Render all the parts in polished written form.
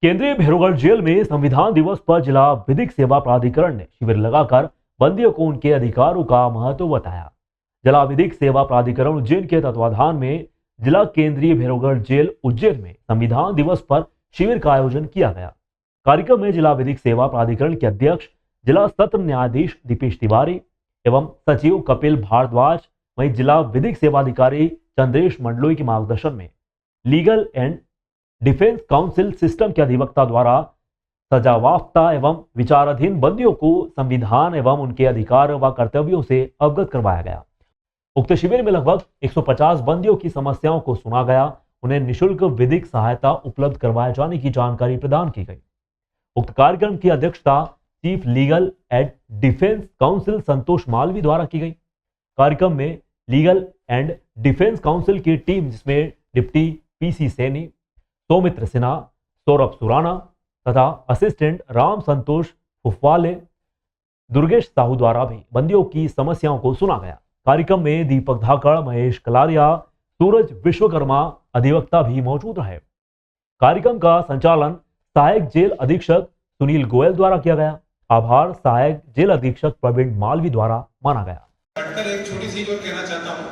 केंद्रीय भैरवगढ़ जेल में संविधान दिवस पर जिला विधिक सेवा प्राधिकरण ने शिविर लगाकर बंदियों को उनके अधिकारों का महत्व बताया। जिला विधिक सेवा प्राधिकरण उज्जैन के तत्वाधान में जिला केंद्रीय भैरवगढ़ जेल उज्जैन में संविधान दिवस पर शिविर का आयोजन किया गया। कार्यक्रम में जिला विधिक सेवा प्राधिकरण के अध्यक्ष जिला सत्र न्यायाधीश दीपेश तिवारी एवं सचिव कपिल भारद्वाज, वहीं जिला विधिक सेवा अधिकारी चंद्रेश मंडलोई के मार्गदर्शन में legal and defence council system के अधिवक्ता द्वारा सजायाफ्ता एवं विचाराधीन बंदियों को संविधान एवं उनके अधिकार व कर्तव्यों से अवगत करवाया गया। उक्त शिविर में लगभग 150 बंदियों की समस्याओं को सुना गया। उन्हें निःशुल्क विधिक सहायता उपलब्ध करवाए जाने की जानकारी प्रदान की गई। उक्त कार्यक्रम की अध्यक्षता chief legal and defence council Santosh Malvi द्वारा की गई। कार्यक्रम में लीगल एंड डिफेंस काउंसिल की टीम, जिसमें डिप्टी पीसी सैनी, सौमित्र सिन्हा, सौरभ सुराना तथा असिस्टेंट राम संतोष फुफवाले, दुर्गेश साहू द्वारा भी बंदियों की समस्याओं को सुना गया। कार्यक्रम में दीपक धाकड़, महेश कलारिया, सूरज विश्वकर्मा अधिवक्ता भी मौजूद रहे। कार्यक्रम का संचालन सहायक जेल अधीक्षक सुनील गोयल द्वारा किया गया। आभार सहायक जेल अधीक्षक प्रवीण मालवी द्वारा माना गया। एक छोटी सी बात कहना चाहता हूँ,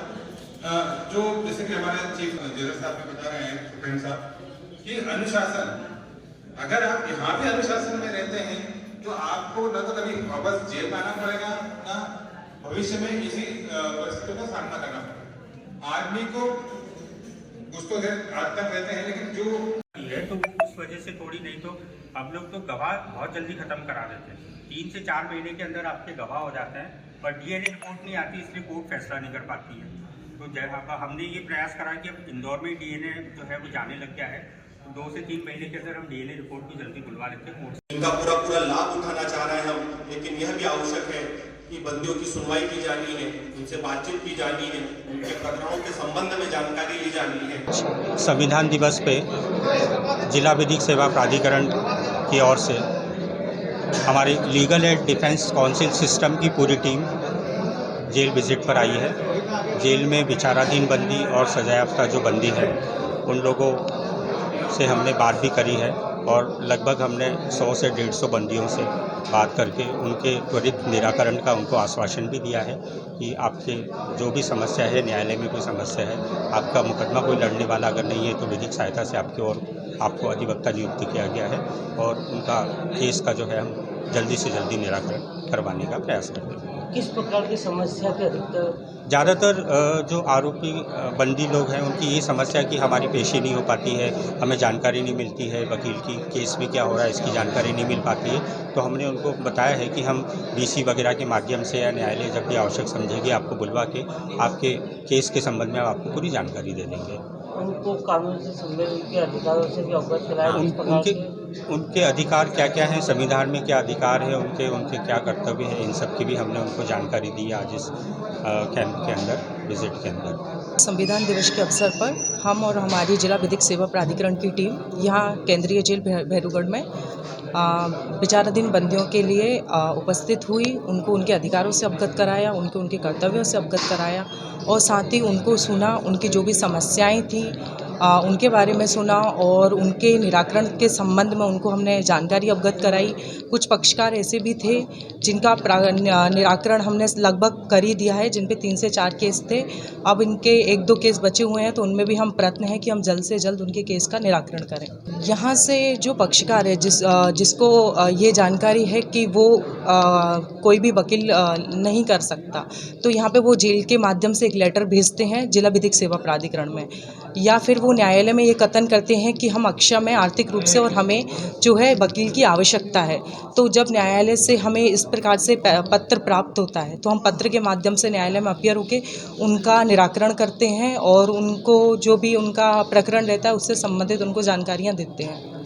जो जैसे कि हमारे चीफ जेलर साहब बता रहे हैं, सुप्रीम साहब, कि अनुशासन, अगर आप यहाँ पे अनुशासन में रहते हैं तो आपको न तो कभी वापस जेल में आना पड़ेगा, ना भविष्य में इसी परिस्थितियों का सामना करना पड़ेगा। आदमी को कुछ तो आतंक रहते हैं, लेकिन जो है तो उस वजह से थोड़ी, नहीं तो हम लोग तो गवाह बहुत जल्दी खत्म करा देते हैं। 3 से 4 महीने के अंदर आपके गवाह हो जाते हैं, पर डीएनए रिपोर्ट नहीं आती, इसलिए कोर्ट फैसला नहीं कर पाती है। तो हमने ये प्रयास करा कि अब इंदौर में डीएनए जो है वो जाने लग गया है, तो 2 से 3 महीने के अंदर हम डीएनए रिपोर्ट भी जल्दी बुलवा लेते हैं कोर्ट से। इनका पूरा लाभ उठाना चाह रहे हैं हम, लेकिन यह भी आवश्यक है कि बंदियों की सुनवाई की जानी है, उनसे बातचीत की जानी है, उनके प्रकरणों के संबंध में जानकारी ली जानी है। संविधान दिवस पे जिला विधिक सेवा प्राधिकरण की ओर से हमारी legal and defence council system की पूरी टीम जेल विजिट पर आई है। जेल में विचाराधीन बंदी और सजायाफ्ता जो बंदी है, उन लोगों से हमने बात भी करी है और लगभग हमने 100 से 150 बंदियों से बात करके उनके त्वरित निराकरण का उनको आश्वासन भी दिया है कि आपके जो भी समस्या है, न्यायालय में कोई समस्या है, आपका मुकदमा कोई लड़ने वाला अगर नहीं है तो विधिक सहायता से आपको अधिवक्ता नियुक्त किया गया है और उनका केस का जो है हम जल्दी से जल्दी निराकरण करवाने का प्रयास करते हैं। किस प्रकार की समस्या के अधिकतर? ज़्यादातर जो आरोपी बंदी लोग हैं, उनकी ये समस्या कि हमारी पेशी नहीं हो पाती है, हमें जानकारी नहीं मिलती है, वकील की केस में क्या हो रहा है इसकी जानकारी नहीं मिल पाती है। तो हमने उनको बताया है कि हम डीसी वगैरह के माध्यम से या न्यायालय जब भी आवश्यक समझेगी आपको बुलवा के आपके केस के संबंध में आपको पूरी जानकारी दे देंगे। उनको कानून से संबंधित उनके अधिकारों से भी अवगत कराया। उनके अधिकार क्या क्या हैं, संविधान में क्या अधिकार है उनके क्या कर्तव्य हैं, इन सब की भी हमने उनको जानकारी दी आज इस कैंप के अंदर, विजिट के अंदर। संविधान दिवस के अवसर पर हम और हमारी जिला विधिक सेवा प्राधिकरण की टीम यहाँ केंद्रीय जेल भैरवगढ़ में विचाराधीन बंदियों के लिए उपस्थित हुई। उनको उनके अधिकारों से अवगत कराया, उनके कर्तव्यों से अवगत कराया और साथ ही उनको सुना, उनकी जो भी समस्याएं थी उनके बारे में सुना और उनके निराकरण के संबंध में उनको हमने जानकारी अवगत कराई। कुछ पक्षकार ऐसे भी थे जिनका निराकरण हमने लगभग कर ही दिया है, जिन पे 3 से 4 केस थे। अब इनके 1-2 केस बचे हुए हैं, तो उनमें भी हम प्रयत्न है कि हम जल्द से जल्द उनके केस का निराकरण करें। यहाँ से जो पक्षकार है जिसको ये जानकारी है कि वो कोई भी वकील नहीं कर सकता, तो यहाँ पे वो जेल के माध्यम से एक लेटर भेजते हैं जिला विधिक सेवा प्राधिकरण में, या फिर वो न्यायालय में ये कथन करते हैं कि हम अक्षम में आर्थिक रूप से और हमें जो है वकील की आवश्यकता है। तो जब न्यायालय से हमें इस प्रकार से पत्र प्राप्त होता है तो हम पत्र के माध्यम से न्यायालय में अपीयर होकर उनका निराकरण करते हैं और उनको जो भी उनका प्रकरण रहता है उससे संबंधित उनको जानकारियाँ देते हैं।